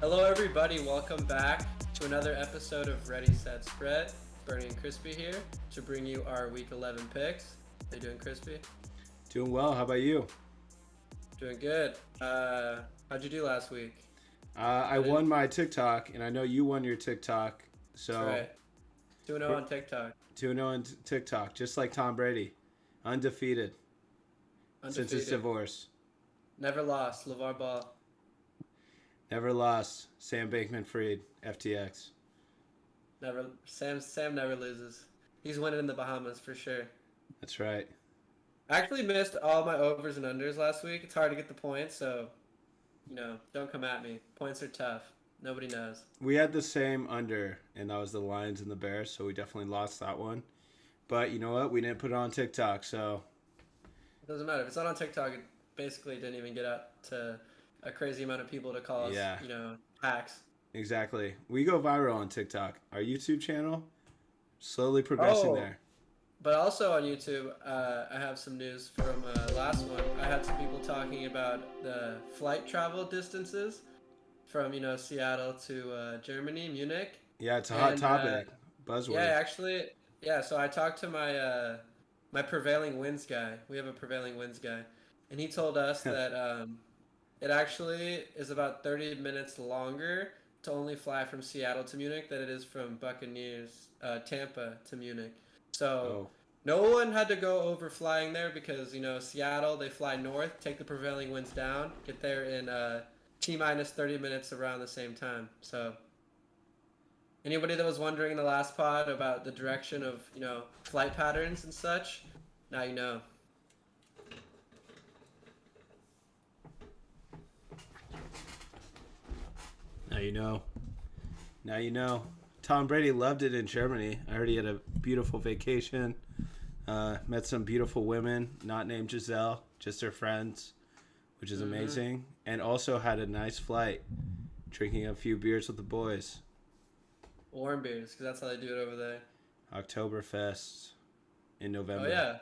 Hello, everybody. Welcome back to another episode of Ready, Set, Spread. Bernie and Crispy here to bring you our Week 11 picks. How you doing, Crispy? Doing well. How about you? Doing good. How'd you do last week? I Good. won my TikTok, and I know you won your TikTok. That's So right. 2-0 on TikTok. 2-0 on TikTok, just like Tom Brady, undefeated since his Undefeated. divorce. Never lost. LeVar Ball. Never lost. Sam Bankman-Fried, FTX. Never. Sam never loses. He's winning in the Bahamas for sure. That's right. I actually missed all my overs and unders last week. It's hard to get the points, so don't come at me. Points are tough. Nobody knows. We had the same under, and that was the Lions and the Bears, so we definitely lost that one. But you know what? We didn't put it on TikTok, so It doesn't matter. If it's not on TikTok, it basically didn't even get out to a crazy amount of people to call us, yeah, hacks. exactly. We go viral on TikTok. Our YouTube channel, slowly progressing Oh, there. but also on YouTube, I have some news from last one. I had some people talking about the flight travel distances from, Seattle to Germany, Munich. Yeah, it's a hot And topic. yeah, Buzzword. actually, yeah, so I talked to my prevailing winds guy. We have a prevailing winds guy. And he told us that it actually is about 30 minutes longer to only fly from Seattle to Munich than it is from Buccaneers, Tampa to Munich. So Oh, no one had to go over flying there because, Seattle, they fly north, take the prevailing winds down, get there in T minus 30 minutes around the same time. So anybody that was wondering in the last pod about the direction of, flight patterns and such, now you know. now you know. Now you know. Tom Brady loved it in Germany. I heard he had a beautiful vacation. Met some beautiful women, not named Giselle, just her friends, which is Hmm. amazing. And also had a nice flight, drinking a few beers with the boys. Warm beers, because that's how they do it over there. Oktoberfest in Oh November. yeah,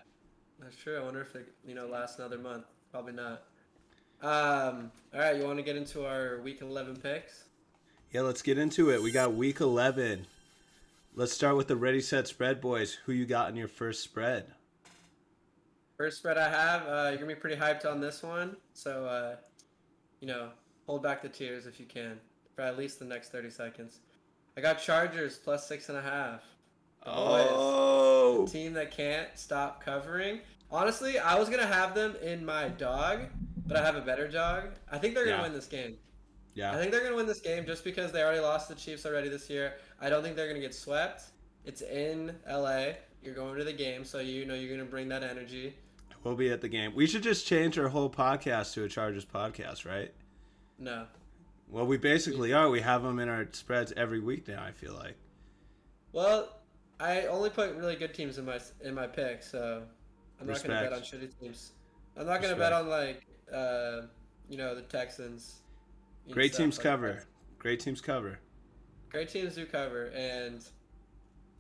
that's true. I wonder if it, lasts another month. Probably not. All right, you want to get into our week 11 picks? Yeah, let's get into it. We got week 11. Let's start with the Ready, Set, Spread, boys. Who you got in your first spread? First spread I have, you're gonna be pretty hyped on this one. So, you know, hold back the tears if you can for at least the next 30 seconds. I got Chargers plus 6.5. The boys. The Oh, team that can't stop covering. Honestly, I was gonna have them in my dog, but I have a better dog. I think they're gonna yeah, win this game. I yeah. think they're gonna win this game just because they already lost the Chiefs already this year. I don't think they're gonna get swept. It's in LA. You're going to the game, so you know you're gonna bring that energy. We'll be at the game. We should just change our whole podcast to a Chargers podcast, right? No. Well, we We- basically are. We have them in our spreads every week now, I feel like. Well, I only put really good teams in my pick, so I'm not gonna bet on Respect. shitty teams. I'm not gonna bet Respect. on like the Texans and Great stuff teams like that. cover. Great teams cover. Great teams do cover, and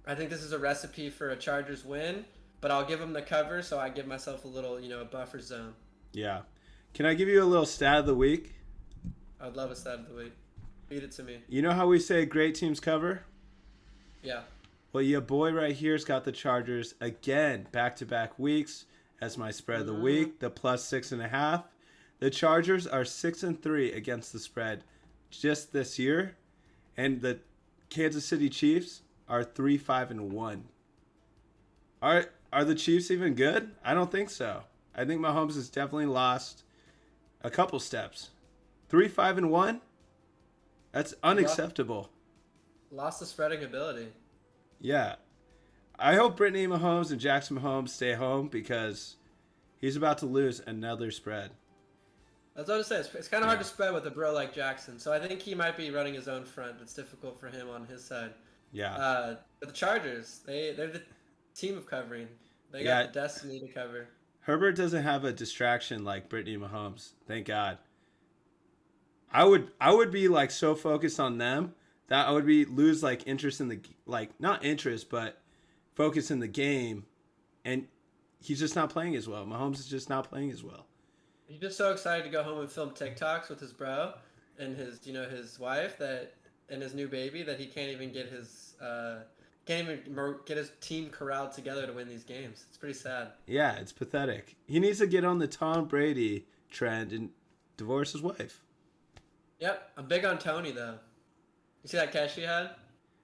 I think this is a recipe for a Chargers win. But I'll give them the cover, so I give myself a little, buffer zone. Yeah. Can I give you a little stat of the week? I would love a stat of the week. Feed it to me. You know how we say great teams cover? Yeah. Well, your boy right here's got the Chargers again, back-to-back weeks as my spread of the Hmm. week, the plus 6.5. The Chargers are 6-3 against the spread just this year, and the Kansas City Chiefs are 3-5-1. Are the Chiefs even good? I don't think so. I think Mahomes has definitely lost a couple steps. 3-5-1. That's Lost, unacceptable. lost the spreading ability. Yeah, I hope Brittany Mahomes and Jackson Mahomes stay home because he's about to lose another spread. That's what I say. It's kind of hard Yeah, to spread with a bro like Jackson. So I think he might be running his own front. It's difficult for him on his side. yeah, But the Chargers, they're the team of covering. They got yeah. the destiny to cover. Herbert doesn't have a distraction like Brittany Mahomes. Thank God. I would be like so focused on them that I would be lose like interest in the like not interest but focus in the game, and he's just not playing as well. Mahomes is just not playing as well. He's just so excited to go home and film TikToks with his bro, and his wife and his new baby that he can't even get his team corralled together to win these games. It's pretty sad. Yeah, it's pathetic. He needs to get on the Tom Brady trend and divorce his wife. Yep, I'm big on Tony though. You see that catch he had,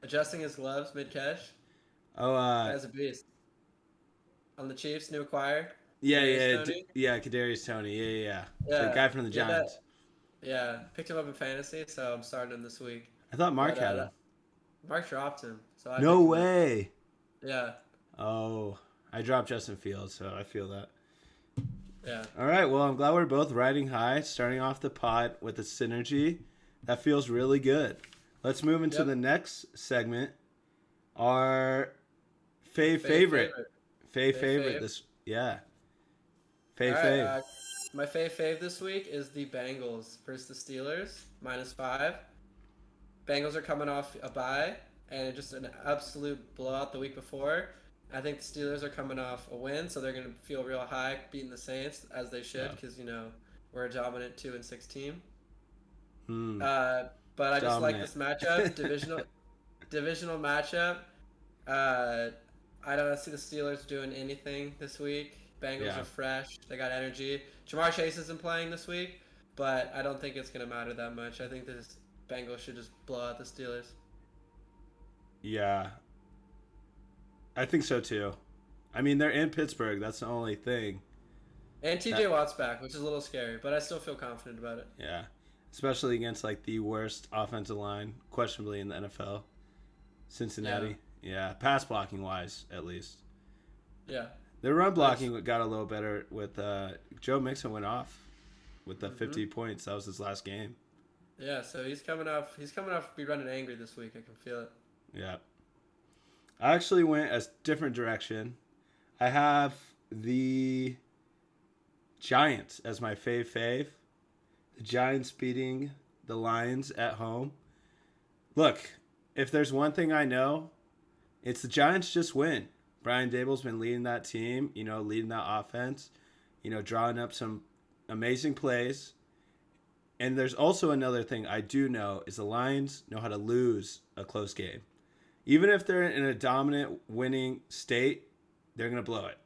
adjusting his gloves mid catch. Oh, Guy's a beast. On the Chiefs, new acquire. yeah, Kadarius Toney. yeah, Kadarius Toney, yeah. The Yeah, guy from the yeah, Giants. yeah. Picked him up in fantasy, so I'm starting him this week. I thought Mark But, had him. Mark dropped him, so I No picked him up. way. Yeah, Oh, I dropped Justin Fields, so I feel that. yeah. All right, well, I'm glad we're both riding high, starting off the pod with a synergy. That feels really good. Let's move into Yep. the next segment. Our favorite. Favorite. Favorite. fave. This, yeah. All right, Fave. my fave this week is the Bengals versus the Steelers, -5. Bengals are coming off a bye and just an absolute blowout the week before. I think the Steelers are coming off a win, so they're going to feel real high beating the Saints as they should Yeah. because we're a dominant 2-6 team. Hmm. But I just like Dominant. this matchup, divisional matchup. I don't see the Steelers doing anything this week. Bengals Yeah. are fresh. They got energy. Jamar Chase isn't playing this week, but I don't think it's going to matter that much. I think this Bengals should just blow out the Steelers. Yeah. I think so too. I mean, they're in Pittsburgh. That's the only thing. And TJ Watt's back, which is a little scary, but I still feel confident about it. Yeah. Especially against like the worst offensive line, questionably in the NFL. Cincinnati. Yeah. Pass blocking wise, at least. Yeah. Their run blocking got a little better with Joe Mixon went off with the 50 points. That was his last game. Yeah, so he's coming off be running angry this week. I can feel it. Yeah. I actually went a different direction. I have the Giants as my fave. The Giants beating the Lions at home. Look, if there's one thing I know, it's the Giants just win. Brian Dable's been leading that team, leading that offense, drawing up some amazing plays. And there's also another thing I do know is the Lions know how to lose a close game. Even if they're in a dominant winning state, they're going to blow it.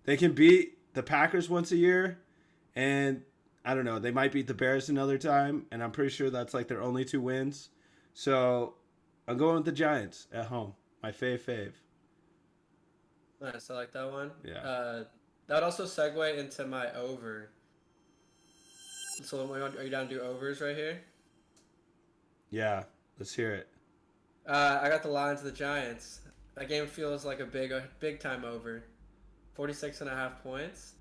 They can beat the Packers once a year, and I don't know, they might beat the Bears another time, and I'm pretty sure that's like their only 2 wins. So I'm going with the Giants at home. My fave. Nice, I like that one. Yeah. That would also segue into my over. So are you down to do overs right here? Yeah, let's hear it. I got the Lions of the Giants. That game feels like a big time over. 46.5 points.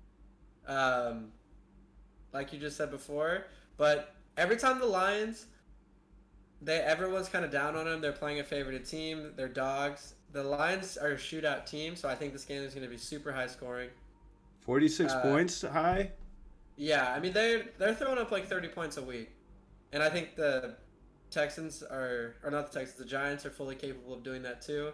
Like you just said before. But every time the Lions, everyone's kind of down on them. They're playing a favored team. They're dogs. The Lions are a shootout team, so I think this game is going to be super high scoring. 46 points high? Yeah, I mean they're throwing up like 30 points a week, and I think the Texans or not the Texans, the Giants are fully capable of doing that too.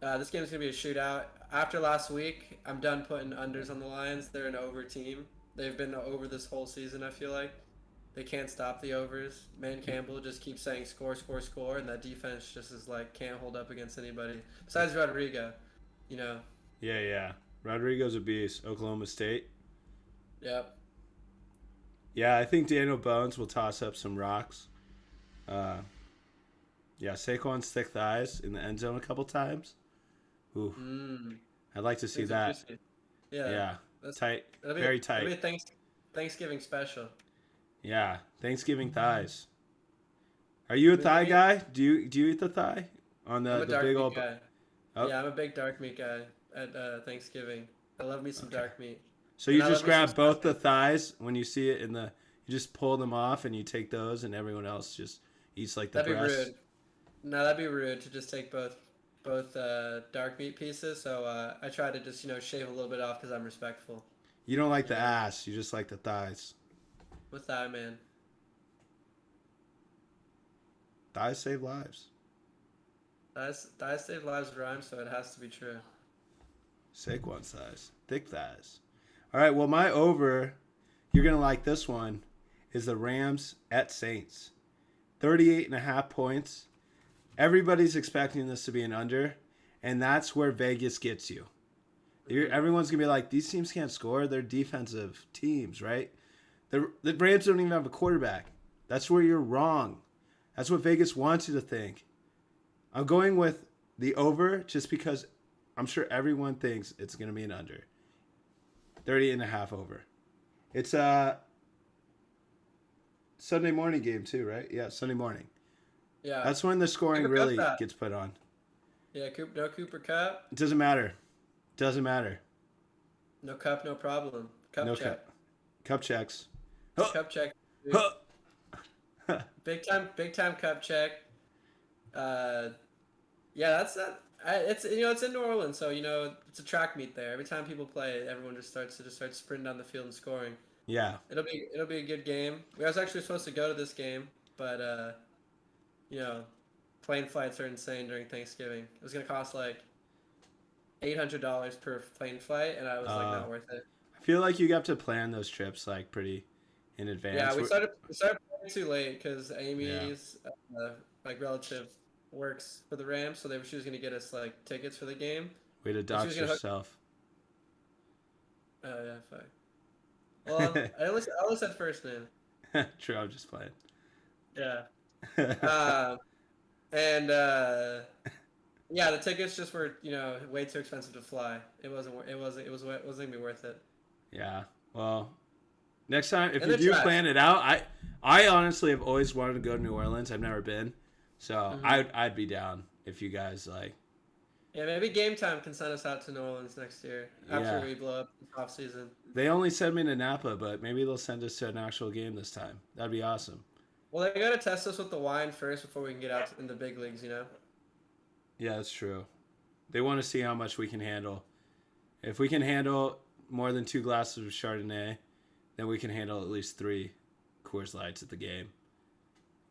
This game is going to be a shootout. After last week, I'm done putting unders on the Lions. They're an over team. They've been over this whole season, I feel like. They can't stop the overs. Man Campbell just keeps saying score, and that defense just is like can't hold up against anybody. Besides Rodrigo, Yeah. Rodrigo's a beast. Oklahoma State. Yep. Yeah, I think Daniel Bones will toss up some rocks. Saquon's thick thighs in the end zone a couple times. Ooh, I'd like to see that. Juicy. Yeah, That's tight, that'll very that'll tight. be a Thanksgiving special. Yeah, Thanksgiving thighs. Are you a thigh guy? Do you eat the thigh on I'm the a dark big meat old? guy. Oh. Yeah, I'm a big dark meat guy at Thanksgiving. I love me some dark meat. So And you I just love me some grab both the stuffing. thighs when you see it in the. You just pull them off and you take those, and everyone else just eats like the That'd be breast. rude. No, that'd be rude to just take both dark meat pieces. So I try to just shave a little bit off because I'm respectful. You don't like the ass. You just like the thighs. With that, man. Thighs save lives. Thighs save lives rhyme, so it has to be true. Saquon thighs. Thick thighs. All right, well, my over, you're going to like this one. is the Rams at Saints. 38.5 points. Everybody's expecting this to be an under, and that's where Vegas gets you. Everyone's going to be like, these teams can't score. They're defensive teams, right? The Rams don't even have a quarterback. That's where you're wrong. That's what Vegas wants you to think. I'm going with the over just because I'm sure everyone thinks it's going to be an under. 30.5 over. It's a Sunday morning game too, right? Yeah, Sunday morning. Yeah. That's when the scoring Cooper really Kupp. gets put on. Yeah, no Cooper Cup. It doesn't matter. Doesn't matter. No Cup, no problem. Cup No check. Cup checks. Cup check. dude. Big time Cup check. Yeah, that's that. It's it's in New Orleans, so it's a track meet there. Every time people play, everyone just starts sprinting down the field and scoring. Yeah. It'll be a good game. We was actually supposed to go to this game, but plane flights are insane during Thanksgiving. It was gonna cost like $800 per plane flight, and I was like, not worth it. I feel like you have to plan those trips like pretty in advance. Yeah, we started planning too late because Amy's relative works for the Rams, so she was gonna get us like tickets for the game. Way to dox yourself. Oh yeah, fuck. Well, I only said first name. True, I'm just playing. Yeah. Yeah, the tickets just were way too expensive to fly. It wasn't gonna be worth it. Yeah. Well, next time if And you the do track. plan it out, I honestly have always wanted to go to New Orleans. I've never been, so I'd be down if you guys like. Yeah, maybe Game Time can send us out to New Orleans next year after Yeah. we blow up the off season. They only send me to Napa, but maybe they'll send us to an actual game this time. That'd be awesome. Well, they gotta test us with the wine first before we can get out in the big leagues, Yeah, that's true. They want to see how much we can handle. If we can handle more than 2 glasses of Chardonnay, then we can handle at least 3 Coors Lights at the game.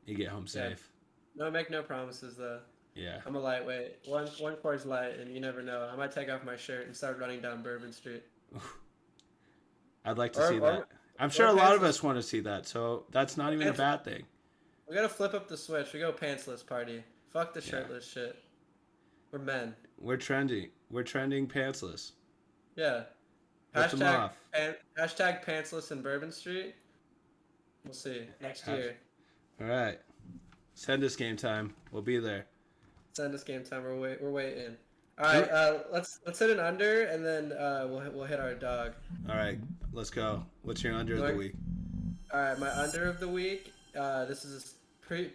You get home safe. No, make no promises though. Yeah. I'm a lightweight. One Coors Light, and you never know. I might take off my shirt and start running down Bourbon Street. I'd like to see that. I'm sure a lot of us want to see that, so that's not even a bad thing. We gotta flip up the switch. We go pantsless party. Fuck the shirtless shit. We're men. We're trending. We're trending pantsless. Yeah. Rip them off. Hashtag pantsless in Bourbon Street. We'll see next year. All right. Send us Game Time. We'll be there. Send us Game Time. We're waiting. All right. Let's hit an under, and then we'll hit our dog. All right. Let's go. What's your under of the week? All right. My under of the week. This is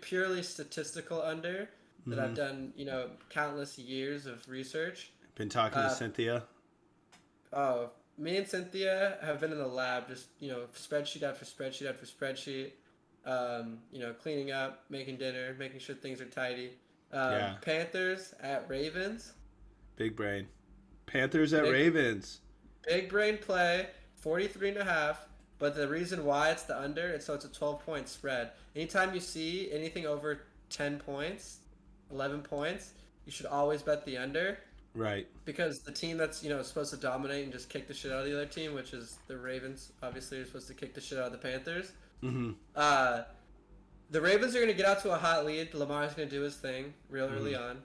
purely statistical under that I've done. Countless years of research. Been talking to Cynthia. Oh, me and Cynthia have been in the lab, just spreadsheet after spreadsheet after spreadsheet. Cleaning up, making dinner, making sure things are tidy. Panthers at Ravens. Big brain. Panthers at Ravens. Big brain play, 43.5. But the reason why it's the under, it's a 12-point spread. Anytime you see anything over 10 points, 11 points, you should always bet the under. Right. Because the team that's supposed to dominate and just kick the shit out of the other team, which is the Ravens, obviously are supposed to kick the shit out of the Panthers. Mm-hmm. The Ravens are going to get out to a hot lead. Lamar's going to do his thing real early on.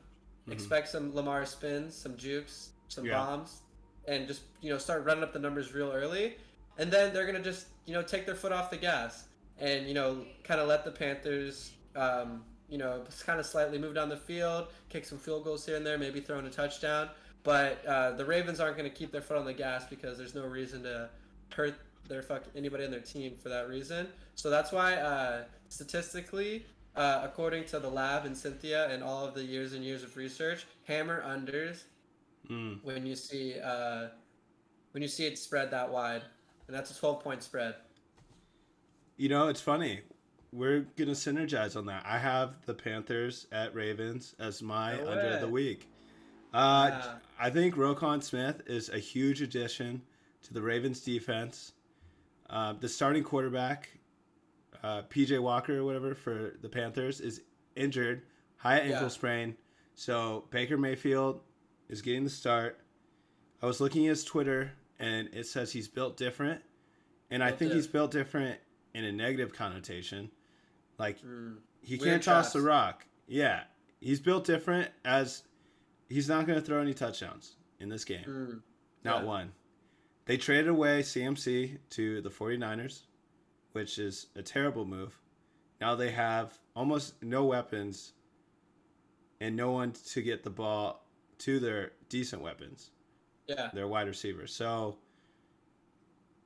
Expect some Lamar spins, some jukes, some bombs, and just start running up the numbers real early. And then they're going to just take their foot off the gas and kind of let the Panthers kind of slightly move down the field, kick some field goals here and there, maybe throw in a touchdown. But the Ravens aren't going to keep their foot on the gas because there's no reason to hurt anybody on their team for that reason. So that's why statistically, according to the lab and Cynthia and all of the years and years of research, hammer unders when you see it spread that wide, and that's a 12-point spread. It's funny. We're gonna synergize on that. I have the Panthers at Ravens as my under of the week. I think Roquan Smith is a huge addition to the Ravens defense. The starting quarterback, PJ Walker or whatever for the Panthers, is injured, high ankle sprain. So Baker Mayfield is getting the start. I was looking at his Twitter and it says he's built different, and I think he's built different in a negative connotation. Like, he Weird can't toss the traps. rock. Yeah, he's built different, as he's not going to throw any touchdowns in this game. Not Yeah. one. They traded away CMC to the 49ers, which is a terrible move. Now they have almost no weapons and no one to get the ball to their decent weapons, Yeah. their wide receivers. So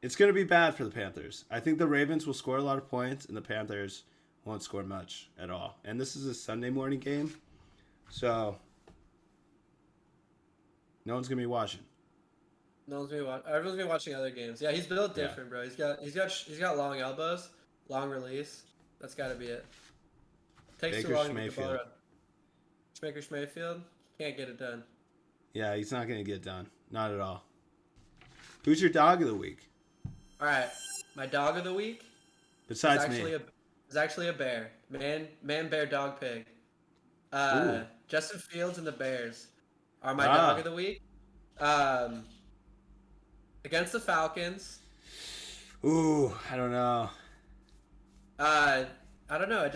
it's going to be bad for the Panthers. I think the Ravens will score a lot of points and the Panthers won't score much at all. And this is a Sunday morning game, so no one's going to be watching. No one's been watching. Everyone's been watching other games. Yeah, he's built Yeah. different, bro. He's got long elbows, long release. That's got to be it. Takes Baker too long to get the ball Mayfield. around. Baker Mayfield can't get it done. Yeah, he's not going to get done. Not at all. Who's your dog of the week? All right, my dog of the week Besides is me. actually a bear. Man, bear, dog, pig. Ooh. Justin Fields and the Bears are my Ah. dog of the week. Against the Falcons. Ooh, I don't know. I don't know.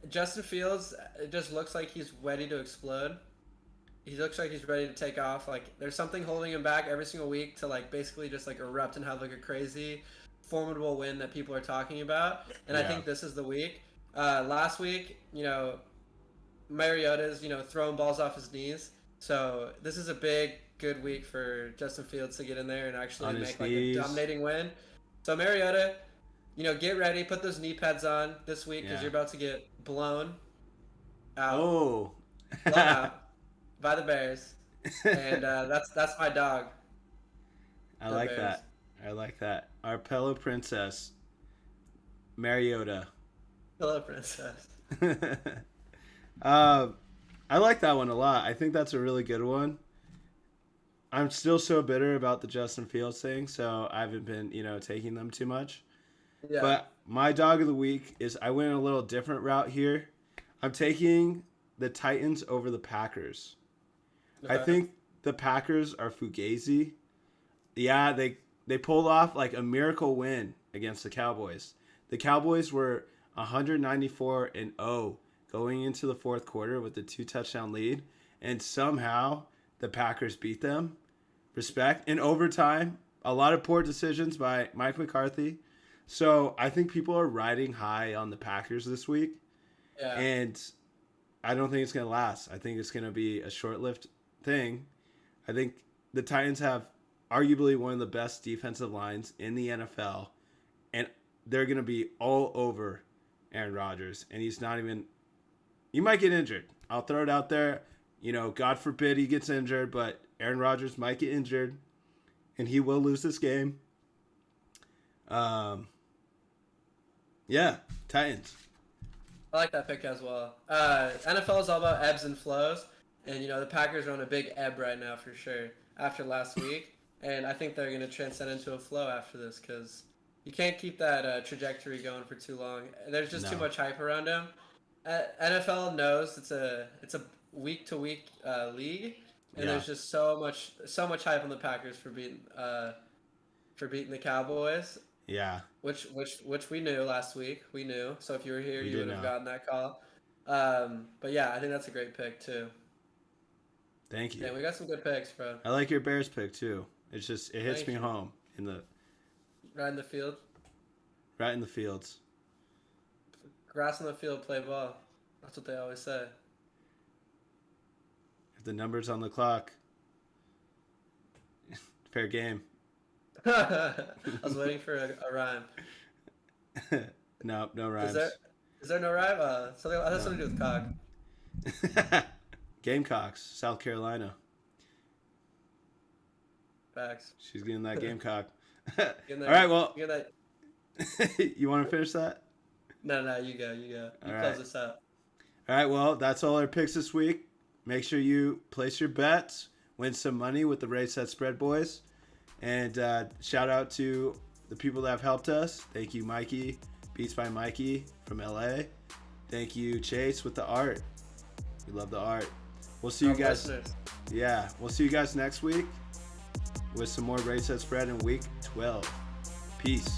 Justin Fields. It just looks like he's ready to explode. He looks like he's ready to take off. Like, there's something holding him back every single week to, like, basically just, like, erupt and have, like, a crazy, formidable win that people are talking about. And I Yeah. think this is the week. Last week, Mariota's, throwing balls off his knees. So this is a big, good week for Justin Fields to get in there and actually On his make, like, knees. a dominating win. So Mariota, get ready. Put those knee pads on this week because Yeah. you're about to get blown out. Oh. Blown out by the Bears. And that's my dog. I the like Bears. that. I like that. Our Pillow Princess, Mariota. Hello, Princess. I like that one a lot. I think that's a really good one. I'm still so bitter about the Justin Fields thing, so I haven't been, taking them too much. Yeah. But my dog of the week is I went a little different route here. I'm taking the Titans over the Packers. I Okay. think the Packers are fugazi. Yeah, they pulled off like a miracle win against the Cowboys. The Cowboys were 194-0 going into the fourth quarter with a 2-touchdown lead, and somehow the Packers beat them. Respect. In overtime, a lot of poor decisions by Mike McCarthy. So I think people are riding high on the Packers this week, Yeah. and I don't think it's going to last. I think it's going to be a short-lived thing. I think the Titans have arguably one of the best defensive lines in the NFL, and they're going to be all over Aaron Rodgers, and he's not even – he might get injured. I'll throw it out there. God forbid he gets injured, but Aaron Rodgers might get injured, and he will lose this game. Yeah, Titans. I like that pick as well. NFL is all about ebbs and flows, and the Packers are on a big ebb right now for sure after last week, and I think they're going to transcend into a flow after this because you can't keep that trajectory going for too long. There's just too No. much hype around them. NFL knows it's a week to week league, and Yeah. there's just so much hype on the Packers for beating the Cowboys. Yeah. Which we knew last week. We knew. So if you were here, We you did would have know. gotten that call. But yeah, I think that's a great pick too. Thank you. Yeah, we got some good picks, bro. I like your Bears pick too. It's just it hits Thank me you. home Right in the field, right in the fields. grass on the field, play ball. That's what they always say. If the numbers on the clock, fair game. I was waiting for a rhyme. No rhymes. Is there no rhyme? Something that has something to do with cock. Gamecocks, South Carolina. Facts. She's getting that Gamecock. Getting All right, well, you get that. you want to finish that? No, you go. You All close right. this out. All right, well, that's all our picks this week. Make sure you place your bets, win some money with the Race Set Spread Boys. And shout out to the people that have helped us. Thank you, Mikey, Beats by Mikey from LA. Thank you, Chase, with the art. We love the art. We'll see you Our guys. listeners. Yeah, we'll see you guys next week with some more Race Set Spread in week 12. Peace.